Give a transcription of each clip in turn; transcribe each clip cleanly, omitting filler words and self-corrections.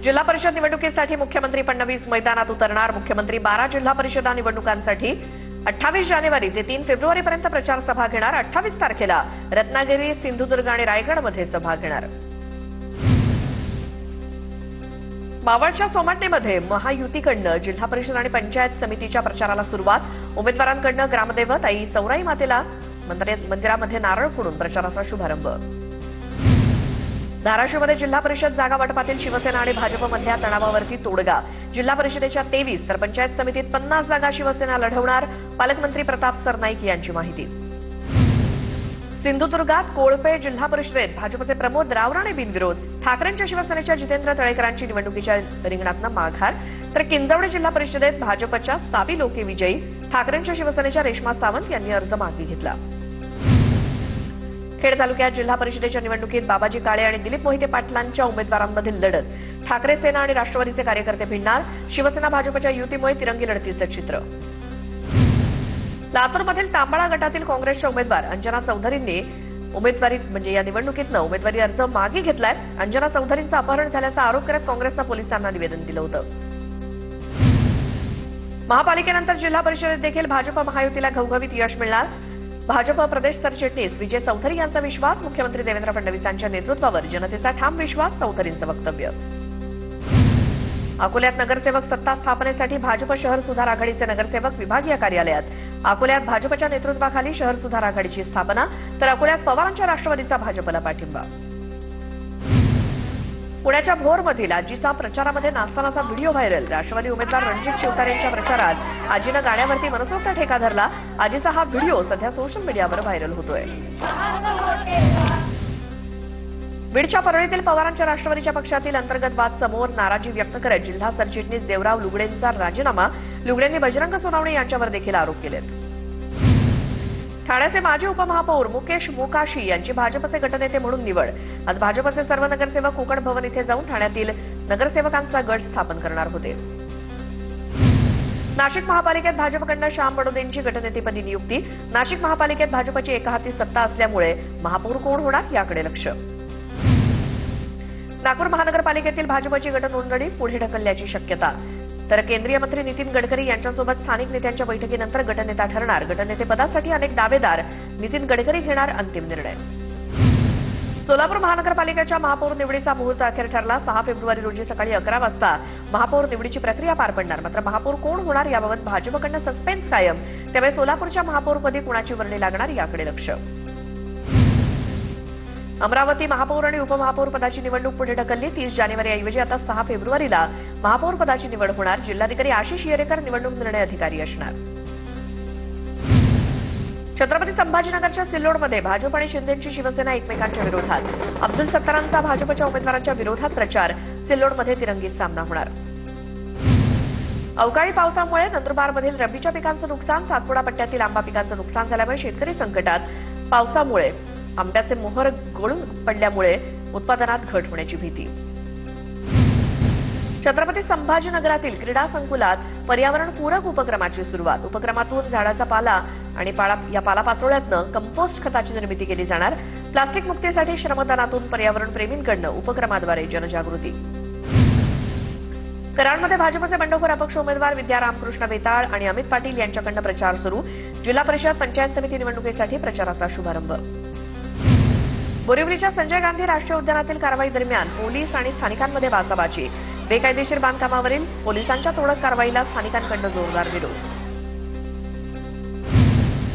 जिल्हा परिषद निवडणुकीसाठी मुख्यमंत्री फडणवीस मैदानात उतरणार। मुख्यमंत्री 12 जिल्हा परिषदा निवडणुकांसाठी 28 जानेवारी ते 3 फेब्रुवारीपर्यंत प्रचार सभा घेणार। 28 तारखेला रत्नागिरी, सिंधुदुर्ग आणि रायगडमध्ये सभा घेणार। मावळच्या सोमाटणेमध्ये महायुतीकडनं जिल्हा परिषद आणि पंचायत समितीच्या प्रचाराला सुरुवात। उमेदवारांकडनं ग्रामदैवत आई चौराई मातेला मंदिरामध्ये नारळ फोडून प्रचाराचा शुभारंभ। धाराशिवमध्ये जिल्हा परिषद जागा वाटपातील शिवसेना आणि भाजपमधल्या तणावावरती तोडगा। जिल्हा परिषदेच्या 23 तर पंचायत समितीत 50 जागा शिवसेना लढवणार। पालकमंत्री प्रताप सरनाईक यांची माहिती। सिंधुदुर्गात कोळपे जिल्हा परिषदेत भाजपचे प्रमोद रावराणे बिनविरोध। ठाकरेंच्या शिवसेनेच्या जितेंद्र तळेकरांची निवडणुकीच्या रिंगणातनं माघार। तर किंजवडे जिल्हा परिषदेत भाजपच्या सावी लोके विजयी। ठाकरेंच्या शिवसेनेच्या रेश्मा सावंत यांनी अर्ज मागे घेतला। खेड तालुक्यात जिल्हा परिषदेच्या निवडणुकीत बाबाजी काळे आणि दिलीप मोहिते पाटलांच्या उमेदवारांमधील लढत। ठाकरे सेना आणि राष्ट्रवादीचे कार्यकर्ते भिडणार। शिवसेना भाजपच्या युतीमुळे तिरंगी लढतीचं चित्र। लातूरमधील तांबळा गटातील काँग्रेसच्या उमेदवार अंजना चौधरींनी या निवडणुकीतनं उमेदवारी अर्ज मागे घेतलाय। अंजना चौधरींचं अपहरण झाल्याचा आरोप करत काँग्रेसनं पोलिसांना निवेदन दिलं होतं। महापालिकेनंतर जिल्हा परिषदेत देखील भाजप महायुतीला घवघवीत यश मिळणार। भाजप प्रदेश सरचिटणीस विजय चौधरी यांचा विश्वास। मुख्यमंत्री देवेंद्र फडणवीसांच्या नेतृत्वावर जनतेचा ठाम विश्वास, चौधरींचं वक्तव्य। अकोल्यात नगरसेवक सत्ता स्थापनेसाठी भाजप शहर सुधार आघाडीचे नगरसेवक विभागीय कार्यालयात। अकोल्यात भाजपच्या नेतृत्वाखाली शहर सुधार आघाडीची स्थापना। तर अकोल्यात पवारांच्या राष्ट्रवादीचा भाजपला पाठिंबा। पुण्याच्या भोरमधील आजीचा प्रचारामध्ये नाचतानाचा व्हिडिओ व्हायरल। राष्ट्रवादी उमेदवार रणजित शिवतारेंच्या प्रचारात आजीनं गाण्यावरती मनसोक्त ठेका धरला। आजीचा हा व्हिडिओ सध्या सोशल मीडियावर व्हायरल होतोय। बीडच्या परळीतील पवारांच्या राष्ट्रवादीच्या पक्षातील अंतर्गत वाद समोर। नाराजी व्यक्त करत जिल्हा सरचिटणीस देवराव लुगडेंचा राजीनामा। लुगडेंनी बजरंग सोनावणे यांच्यावर देखील आरोप केलेत। ठाण्याचे माजी उपमहापौर मुकेश मोकाशी यांची भाजपचे गटनेते म्हणून निवड। आज भाजपचे सर्व नगरसेवक कोकण भवन इथे जाऊन ठाण्यातील नगरसेवकांचा गट स्थापन करणार होते। नाशिक महापालिकेत भाजपकडनं श्याम बडोदेंची गटनेतेपदी नियुक्ती। नाशिक महापालिकेत भाजपची एकहाती सत्ता असल्यामुळे महापौर कोण होणार याकडे लक्ष। नागपूर महानगरपालिकेतील भाजपची गटनोंदणी पुढे ढकलण्याची शक्यता। तर केंद्रीय मंत्री नितीन गडकरी यांच्यासोबत स्थानिक नेत्यांच्या बैठकीनंतर गटनेता ठरणार। गटनेतेपदासाठी अनेक दावेदार, नितीन गडकरी घेणार अंतिम निर्णय। सोलापूर महानगरपालिकेच्या महापौर निवडीचा मुहूर्त अखेर ठरला। 6 फेब्रुवारी रोजी सकाळी 11 वाजता महापौर निवडीची प्रक्रिया पार पडणार। मात्र महापौर कोण होणार याबाबत भाजपकडनं सस्पेन्स कायम। त्यामुळे सोलापूरच्या महापौरपदी कुणाची वर्णी लागणार याकडे लक्ष। अमरावती महापौर आणि उपमहापौर पदाची निवडणूक पुढे ढकलली। 30 जानेवारीऐवजी आता 6 फेब्रुवारीला महापौर पदाची निवड होणार। जिल्हाधिकारी आशिष येरेकर निवडणूक निर्णय अधिकारी असणार। छत्रपती संभाजीनगरच्या सिल्लोडमध्ये भाजप आणि शिंदेची शिवसेना एकमेकांच्या विरोधात। अब्दुल सत्तारांचा भाजपच्या उमेदवारांच्या विरोधात प्रचार। सिल्लोडमध्ये तिरंगी सामना होणार। अवकाळी पावसामुळे नंदुरबारमधील रब्बीच्या पिकांचं नुकसान। सातपुडा पट्ट्यातील आंबा पिकांचं नुकसान झाल्यामुळे शेतकरी संकटात। पावसामुळे आंब्याचे मोहर गळून पडल्यामुळे उत्पादनात घट होण्याची भीती। छत्रपती संभाजीनगरातील क्रीडा संकुलात पर्यावरणपूरक उपक्रमाची सुरुवात। उपक्रमातून झाडाचा पाला आणि पालापाचोळ्यातनं कंपोस्ट खताची निर्मिती केली जाणार। प्लास्टिक मुक्तीसाठी श्रमदानातून पर्यावरण प्रेमींकडनं उपक्रमाद्वारे जनजागृती। कराडमध्ये भाजपचे बंडखोर अपक्ष उमेदवार विद्या रामकृष्ण बेताळ आणि अमित पाटील यांच्याकडनं प्रचार सुरू। जिल्हा परिषद पंचायत समिती निवडणुकीसाठी प्रचाराचा शुभारंभ। बोरिवलीच्या संजय गांधी राष्ट्रीय उद्यानातील कारवाई दरम्यान पोलीस आणि स्थानिकांमध्ये बाचाबाची। बेकायदेशीर बांधकामावरील पोलिसांच्या तोडक कारवाईला स्थानिकांकडून जोरदार विरोध।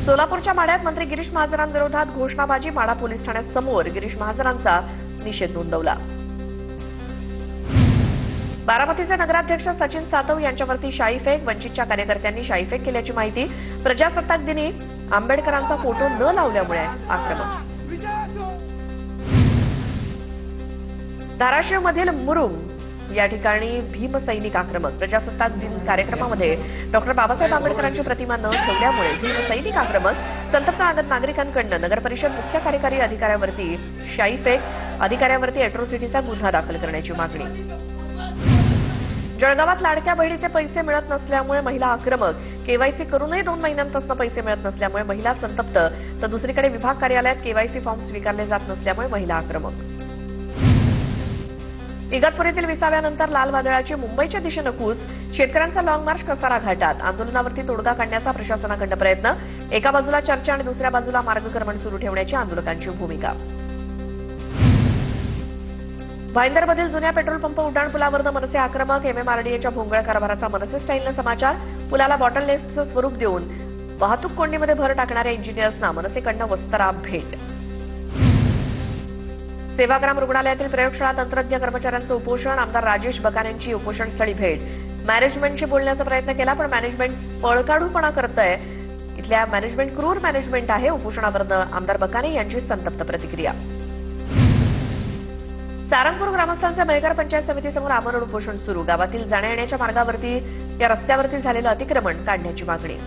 सोलापूरच्या माढ्यात मंत्री गिरीश महाजनांविरोधात घोषणाबाजी। माढा पोलीस ठाण्यासमोर गिरीश महाजनांचा निषेध नोंदवला। बारामतीचे नगराध्यक्ष सचिन सातव यांच्यावरती शाईफेक। वंचितच्या कार्यकर्त्यांनी शाईफेक केल्याची माहिती। प्रजासत्ताक दिनी आंबेडकरांचा फोटो न लावल्यामुळे आक्रमक। धाराशिवमधील मुरुम या ठिकाणी भीमसैनिक आक्रमक। प्रजासत्ताक दिन कार्यक्रमामध्ये डॉक्टर बाबासाहेब आंबेडकरांची प्रतिमा न ठेवल्यामुळे भीमसैनिक आक्रमक। संतप्त नागरिकांकडून नगरपरिषद मुख्य कार्यकारी अधिकाऱ्यावरती शाईफेक। अधिकाऱ्यावरती अॅट्रॉसिटीचा गुन्हा दाखल करण्याची मागणी। जळगावात लाडक्या बहिणीचे पैसे मिळत नसल्यामुळे महिला आक्रमक। केवायसी करूनही 2 महिन्यांपासून पैसे मिळत नसल्यामुळे महिला संतप्त। तर दुसरीकडे विभाग कार्यालयात केवायसी फॉर्म स्वीकारले जात नसल्यामुळे महिला आक्रमक। इगतपुरीतील विसाव्यानंतर लाल वादळाची मुंबईच्या दिशेनं कूच, शेतकऱ्यांचा लॉंग मार्च कसारा घाटात, आंदोलनावरती तोडगा काढण्याचा प्रशासनाकडून प्रयत्न, एका बाजूला चर्चा आणि दुसऱ्या बाजूला मार्गक्रमण सुरू ठेवण्याची आंदोलकांची भूमिका. भाईंदरमधील जुन्या पेट्रोल पंप उड्डाणपुलावरनं मनसे आक्रमक, एमएमआरडीएच्या भोंगळ कारभाराचा मनसे स्टाईलनं समाचार, पुलाला बॉटलनेकचं स्वरूप देऊन वाहतूक कोंडीमध्ये भर टाकणाऱ्या इंजिनियर्सना मनसेकडनं वस्त्रा भेट. सेवाग्राम रुग्णालयातील प्रयोगशाळा तंत्रज्ञ कर्मचाऱ्यांचं उपोषण, आमदार राजेश बकानेंची उपोषणस्थळी भेट. मॅनेजमेंटशी बोलण्याचा प्रयत्न केला पण मॅनेजमेंट पळकाडूपणा करतंय. इथल्या मॅनेजमेंट क्रूर मॅनेजमेंट आहे. उपोषणावरनं आमदार बकाने यांची संतप्त प्रतिक्रिया. सारंगपूर ग्रामस्थांचे मेहकर पंचायत समितीसमोर आमरण उपोषण सुरू, गावातील जाण्या येण्याच्या मार्गावरती या रस्त्यावरती झालेलं अतिक्रमण काढण्याची मागणी.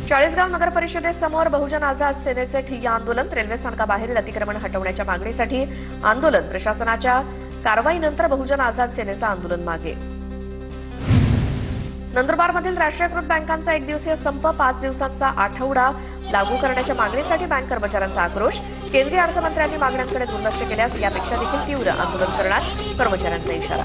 चाळीसगाव नगर परिषदेसमोर बहुजन आझाद सेनेचे ठिय्या आंदोलन, रेल्वे स्थानकाबाहेरील अतिक्रमण हटवण्याच्या मागणीसाठी आंदोलन, प्रशासनाच्या कारवाईनंतर बहुजन आझाद सेनेचं आंदोलन मागे. नंदुरबारमधील राष्ट्रीयकृत बँकांचा 1 दिवसीय संप, 5 दिवसांचा आठवडा लागू करण्याच्या मागणीसाठी बँक कर्मचाऱ्यांचा आक्रोश, केंद्रीय अर्थमंत्र्यांनी मागण्यांकडे दुर्लक्ष केल्यास यापेक्षा देखील तीव्र आंदोलन करणार, कर्मचाऱ्यांचा इशारा.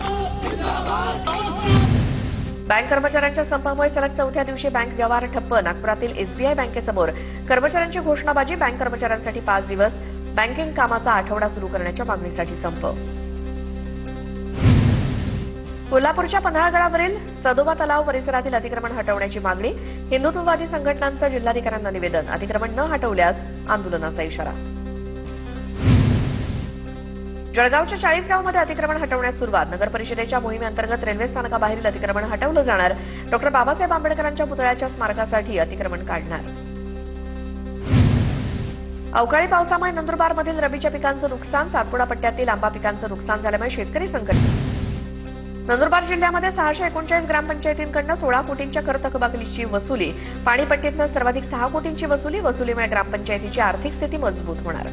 बँक कर्मचाऱ्यांच्या संपामुळे सलग 4थ्या दिवशी बँक व्यवहार ठप्प, नागपुरातील एसबीआय बँकेसमोर कर्मचाऱ्यांची घोषणाबाजी, बँक कर्मचाऱ्यांसाठी 5 दिवस बँकिंग कामाचा आठवडा सुरू करण्याच्या मागणीसाठी संप. कोल्हापूरच्या पन्हाळगडावरील सदोबा तलाव परिसरातील अतिक्रमण हटवण्याची मागणी, हिंदुत्ववादी संघटनांचं जिल्हाधिकाऱ्यांना निवेदन, अतिक्रमण न हटवल्यास आंदोलनाचा इशारा. जळगावच्या चाळीसगावमध्ये अतिक्रमण हटवण्यास सुरुवात, नगर परिषदेच्या मोहिमेअंतर्गत रेल्वे स्थानकाबाहेरील अतिक्रमण हटवलं जाणार, डॉ. बाबासाहेब आंबेडकरांच्या पुतळ्याच्या स्मारकासाठी अतिक्रमण काढणार. अवकाळी पावसामुळे नंदुरबारमधील रबीच्या पिकांचं नुकसान, सातपुडा पट्ट्यातील आंबा पिकांचं नुकसान झाल्यामुळे शेतकरी संकट. नंदुरबार जिल्ह्यामध्ये 639 ग्रामपंचायतींकडून 16 कोटींच्या कर थकबाकीची वसुली, पाणीपट्टीतनं सर्वाधिक 6 कोटींची वसुलीमुळे ग्रामपंचायतीची आर्थिक स्थिती मजबूत होणार.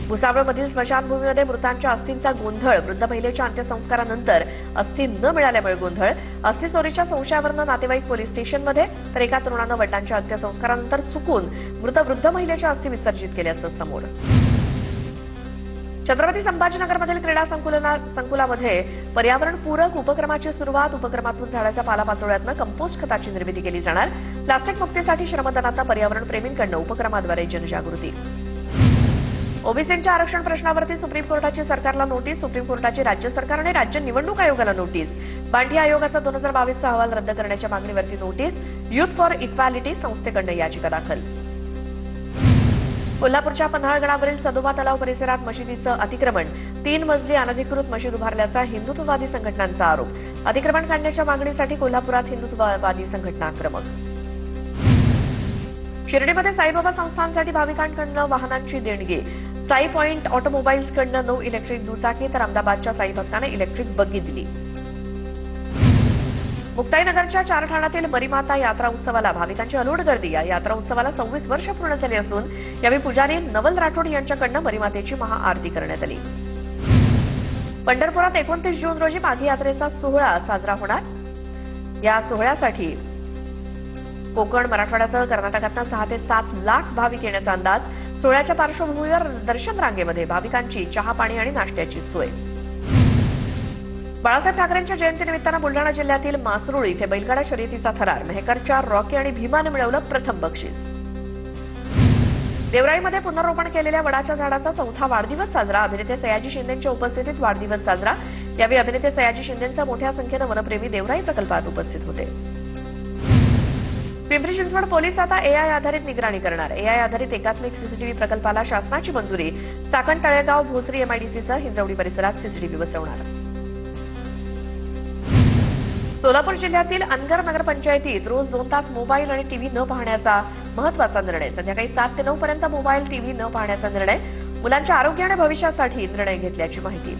भुसावळमधील स्मशानभूमीमध्ये मृतांच्या अस्थींचा गोंधळ, वृद्ध महिलेच्या अंत्यसंस्कारानंतर अस्थी न मिळाल्यामुळे गोंधळ, अस्थी चोरीच्या संशयावरून नातेवाईक पोलीस स्टेशनमध्ये, तर एका तरुणानं वडिलांच्या अंत्यसंस्कारानंतर चुकून मृत वृद्ध महिलेच्या अस्थी विसर्जित केल्याचं समोर. छत्रपती संभाजीनगरमधील क्रीडा संकुलामध्ये पर्यावरणपूरक उपक्रमाची सुरुवात, उपक्रमातून झाडाच्या पालापाचोळ्यातनं कंपोस्ट खताची निर्मिती केली जाणार, प्लास्टिक मुक्तीसाठी श्रमदानांना पर्यावरण प्रेमींकडून उपक्रमाद्वारे जनजागृती. ओबीसींच्या आरक्षण प्रश्नावरती सुप्रीम कोर्टाची सरकारला नोटीस, सुप्रीम कोर्टाची राज्य सरकार आणि राज्य निवडणूक आयोगाला नोटीस, बांठी आयोगाचा 2022चा अहवाल रद्द करण्याच्या मागणीवरती नोटीस, युथ फॉर इक्वॅलिटी संस्थेकडून याचिका दाखल. कोल्हापूरच्या पन्हाळगडावरील सदोबा तलाव परिसरात मशिदीचं अतिक्रमण, 3 मजली अनधिकृत मशीद उभारल्याचा हिंदुत्ववादी संघटनांचा आरोप, अतिक्रमण काढण्याच्या मागणीसाठी कोल्हापुरात हिंदुत्ववादी संघटना आक्रमक. शिर्डीमध्ये साईबाबा संस्थांसाठी भाविकांकडून वाहनांची देणगी, साई पॉइंट ऑटोमोबाईल्सकडून 9 इलेक्ट्रिक दुचाकी, तर अहमदाबादच्या साई भक्तांना इलेक्ट्रिक बग्गी दिली. मुक्ताईनगरच्या चारठाणातील मरीमाता यात्रा उत्सवाला भाविकांची अलोट गर्दी. या यात्रा उत्सवाला 26 वर्ष पूर्ण झाली असून यावेळी पुजारी नवल राठोड यांच्याकडून मरीमातेची महाआरती करण्यात आली. पंढरपुरात 29 जून रोजी माघी यात्रेचा सोहळा साजरा होणार. या सोहळ्यासाठी कोकण, मराठवाड्यासह कर्नाटकातनं 6 ते 7 लाख भाविक येण्याचा अंदाज. सोहळ्याच्या पार्श्वभूमीवर दर्शन रांगेमध्ये भाविकांची चहा, पाणी आणि नाश्त्याची सोय. बाळासाहेब ठाकरेंच्या जयंतीनिमित्तानं बुलढाणा जिल्ह्यातील मासरूळ इथे बैलगाडा शर्यतीचा थरार, मेहकरच्या रॉकी आणि भीमानं मिळवलं प्रथम बक्षीस. देवराईमध्ये पुनर्रोपण केलेल्या वडाच्या झाडाचा 4था वाढदिवस साजरा, अभिनेते सयाजी शिंदेच्या उपस्थितीत वाढदिवस साजरा. यावेळी अभिनेते सयाजी शिंदेंचा मोठ्या संख्येनं वनप्रेमी देवराई प्रकल्पात उपस्थित होते. पिंपरी चिंचवड पोलीस आता एआय आधारित निगराणी करणार. एआय आधारित एकात्मिक सीसीटीव्ही प्रकल्पाला शासनाची मंजुरी. चाकण, तळेगाव, भोसरी एमआयडीसीसह हिंजवडी परिसरात सीसीटीव्ही बसवणार. सोलापूर जिल्ह्यातील अनगर नगरपंचायतीत रोज 2 तास मोबाईल आणि टीव्ही न पाहण्याचा महत्वाचा निर्णय. संध्याकाळी 7 ते 9 पर्यंत मोबाईल, टीव्ही न पाहण्याचा निर्णय. मुलांच्या आरोग्य आणि भविष्यासाठी निर्णय घेतल्याची माहिती.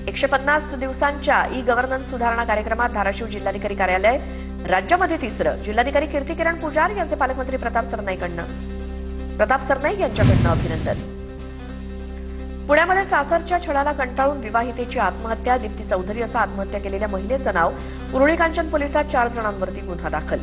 150 दिवसांच्या ई गव्हर्नन्स सुधारणा कार्यक्रमात धाराशिव जिल्हाधिकारी कार्यालय राज्यामध्ये 3रं. जिल्हाधिकारी कीर्तिकिरण पुजार यांचे पालकमंत्री प्रताप सरनाईक यांच्याकडनं अभिनंदन. पुण्यामध्ये सासरच्या छळाला कंटाळून विवाहितेची आत्महत्या. दीप्ती चौधरी असं आत्महत्या केलेल्या महिलेचं नाव. उरुळी कांचन पोलिसात 4 जणांवरती गुन्हा दाखल.